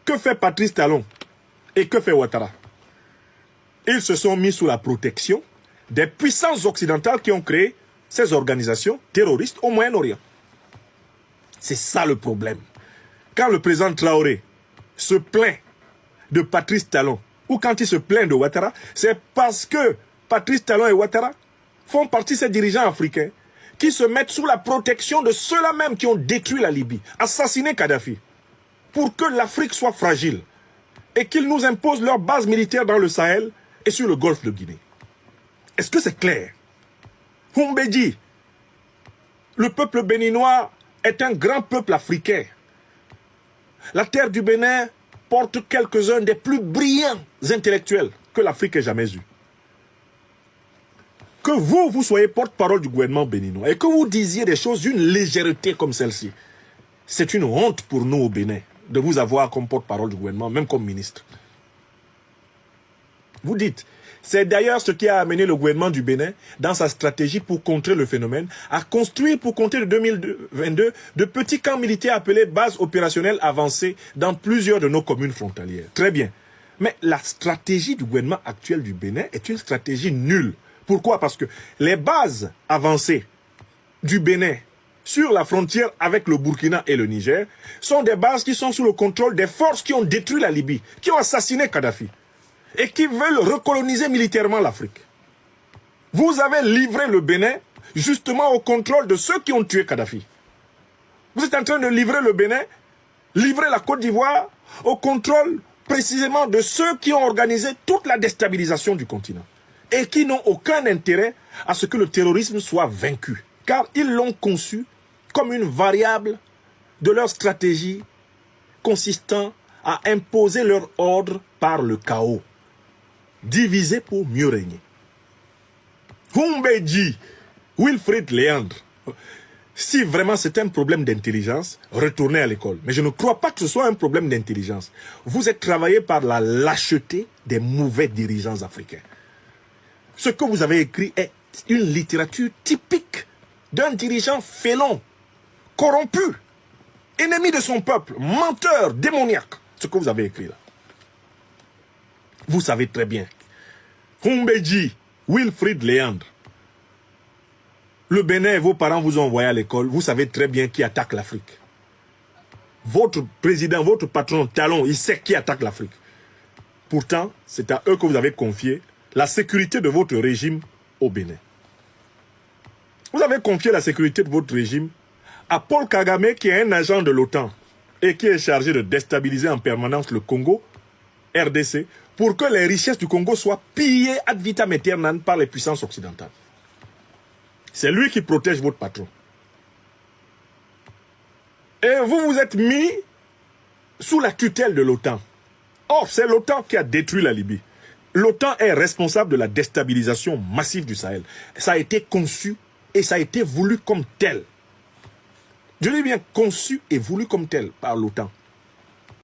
Que fait Patrice Talon et que fait Ouattara? Ils se sont mis sous la protection des puissances occidentales qui ont créé ces organisations terroristes au Moyen-Orient. C'est ça le problème. Quand le président Traoré se plaint de Patrice Talon, ou quand il se plaint de Ouattara, c'est parce que Patrice Talon et Ouattara font partie de ces dirigeants africains qui se mettent sous la protection de ceux-là même qui ont détruit la Libye, assassiné Kadhafi, pour que l'Afrique soit fragile et qu'ils nous imposent leur base militaire dans le Sahel et sur le golfe de Guinée. Est-ce que c'est clair? Humbedji, le peuple béninois est un grand peuple africain. La terre du Bénin porte quelques-uns des plus brillants intellectuels que l'Afrique ait jamais eus. Que vous soyez porte-parole du gouvernement béninois et que vous disiez des choses d'une légèreté comme celle-ci, c'est une honte pour nous au Bénin de vous avoir comme porte-parole du gouvernement, même comme ministre. Vous dites, c'est d'ailleurs ce qui a amené le gouvernement du Bénin, dans sa stratégie pour contrer le phénomène, à construire pour compter de 2022 de petits camps militaires appelés bases opérationnelles avancées dans plusieurs de nos communes frontalières. Très bien. Mais la stratégie du gouvernement actuel du Bénin est une stratégie nulle. Pourquoi? Parce que les bases avancées du Bénin sur la frontière avec le Burkina et le Niger sont des bases qui sont sous le contrôle des forces qui ont détruit la Libye, qui ont assassiné Kadhafi et qui veulent recoloniser militairement l'Afrique. Vous avez livré le Bénin justement au contrôle de ceux qui ont tué Kadhafi. Vous êtes en train de livrer le Bénin, livrer la Côte d'Ivoire au contrôle précisément de ceux qui ont organisé toute la déstabilisation du continent et qui n'ont aucun intérêt à ce que le terrorisme soit vaincu, car ils l'ont conçu comme une variable de leur stratégie consistant à imposer leur ordre par le chaos. Diviser pour mieux régner. Humbedji, Wilfried Léandre, si vraiment c'est un problème d'intelligence, retournez à l'école. Mais je ne crois pas que ce soit un problème d'intelligence. Vous êtes travaillé par la lâcheté des mauvais dirigeants africains. Ce que vous avez écrit est une littérature typique d'un dirigeant félon, corrompu, ennemi de son peuple, menteur, démoniaque. Ce que vous avez écrit là. Vous savez très bien. Humbedji, Wilfried Léandre. Le Bénin et vos parents vous ont envoyé à l'école. Vous savez très bien qui attaque l'Afrique. Votre président, votre patron Talon, il sait qui attaque l'Afrique. Pourtant, c'est à eux que vous avez confié la sécurité de votre régime au Bénin. Vous avez confié la sécurité de votre régime à Paul Kagame, qui est un agent de l'OTAN et qui est chargé de déstabiliser en permanence le Congo, RDC, pour que les richesses du Congo soient pillées ad vitam aeternam par les puissances occidentales. C'est lui qui protège votre patron. Et vous vous êtes mis sous la tutelle de l'OTAN. Or, c'est l'OTAN qui a détruit la Libye. L'OTAN est responsable de la déstabilisation massive du Sahel. Ça a été conçu et ça a été voulu comme tel. Je dis bien conçu et voulu comme tel par l'OTAN.